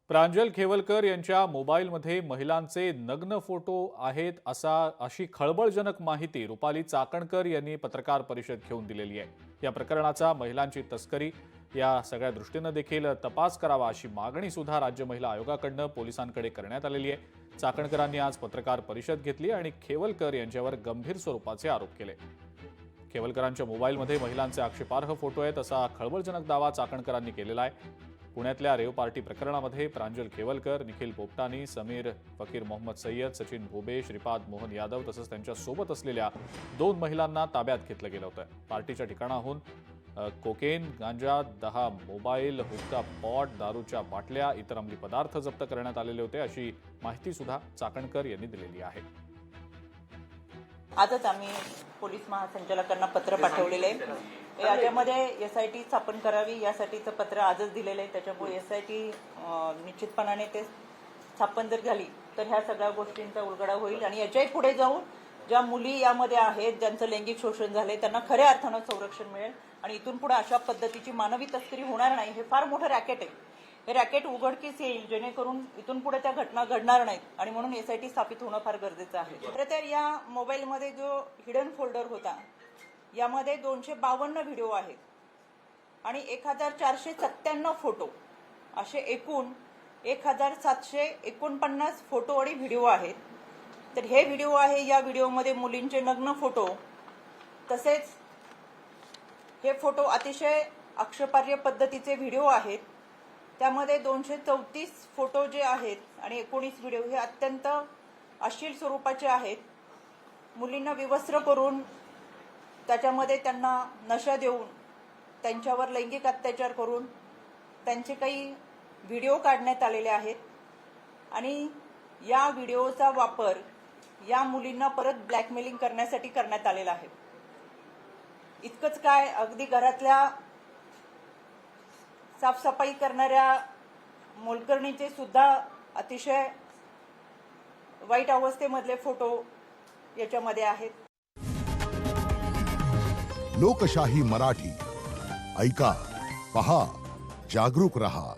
प्रांजल खेवलकर यांच्या मोबाईलमध्ये महिलांचे नग्न फोटो आहेत अशी खळबळजनक माहिती रुपाली चाकणकर यांनी पत्रकार परिषद घेऊन दिलेली आहे। या प्रकरणाचा महिलांची तस्करी या सगळ्या दृष्टीने देखील तपास करावा अशी मागणी सुद्धा राज्य महिला आयोगाकडून पोलिसांकडे करण्यात आलेली आहे। चाकणकरांनी आज पत्रकार परिषद घेतली आणि खेवलकर यांच्यावर गंभीर स्वरूपाचे आरोप केले। खेवलकरांच्या मोबाईलमध्ये महिलांचे आक्षेपार्ह फोटो आहेत असा खळबळजनक दावा चाकणकरांनी केलेला आहे। पुण्यातल्या रेव पार्टी प्रकरणामध्ये प्रांजल खेवलकर, निखिल पोपटानी, समीर फकीर मोहम्मद सय्यद, सचिन भोबे, श्रीपाद मोहन यादव तसंच त्यांच्या सोबत असलेल्या 2 महिलांना ताब्यात घेतलं गेलं होतं। पार्टीच्या ठिकाणाहून कोकेन, गांजा, 10 मोबाईल, हुक्का पॉट, दारूच्या बाटल्या, इतर अंमली पदार्थ जप्त करण्यात आलेले होते अशी माहिती सुद्धा चाकणकर यांनी दिलेली आहे। आजच आम्ही पोलीस महासंचालकांना पत्र पाठवलेले आहे। याच्यामध्ये एसआयटी स्थापन करावी यासाठीचं पत्र आजच दिलेलं आहे। त्याच्यामुळे एसआयटी निश्चितपणाने ते स्थापन जर झाली तर ह्या सगळ्या गोष्टींचा उलगडा होईल आणि याच्याही पुढे जाऊन ज्या मुली यामध्ये आहेत ज्यांचं लैंगिक शोषण झालंय त्यांना खऱ्या अर्थानं संरक्षण मिळेल आणि इथून पुढे अशा पद्धतीची मानवी तस्करी होणार नाही। हे फार मोठं रॅकेट आहे। हे रॅकेट उघडकीस येईल जेणेकरून इथून पुढे त्या घटना घडणार नाहीत आणि म्हणून एसआयटी स्थापित होणं फार गरजेचं आहे। खरं तर या मोबाईलमध्ये जो हिडन फोल्डर होता यामध्ये 252 व्हिडिओ आहेत आणि 1497 फोटो असे एकूण 1749 फोटो आणि व्हिडिओ आहेत। तर हे व्हिडिओ आहे, या व्हिडिओमध्ये मुलींचे नग्न फोटो तसेच हे फोटो अतिशय आक्षेपार्ह पद्धतीचे व्हिडिओ आहेत। त्यामध्ये 234 फोटो जे आहेत आणि 19 व्हिडिओ हे अत्यंत अश्लील स्वरूपाचे आहेत। मुलींना विवस्त्र करून त्याच्यामध्ये त्यांना नशा देऊन त्यांच्यावर लैंगिक अत्याचार करून त्यांचे काही व्हिडिओ काढण्यात आलेले आहेत आणि या व्हिडिओचा वापर या मुलींना परत ब्लॅकमेलिंग करण्यासाठी करण्यात आलेला आहे। इतकंच काय, अगदी घरातल्या साफसफाई करणाऱ्या मोलकरणीचे सुद्धा अतिशय वाईट अवस्थेमधले फोटो याच्यामध्ये आहेत। लोकशाही मराठी ऐका, पहा, जागरूक रहा।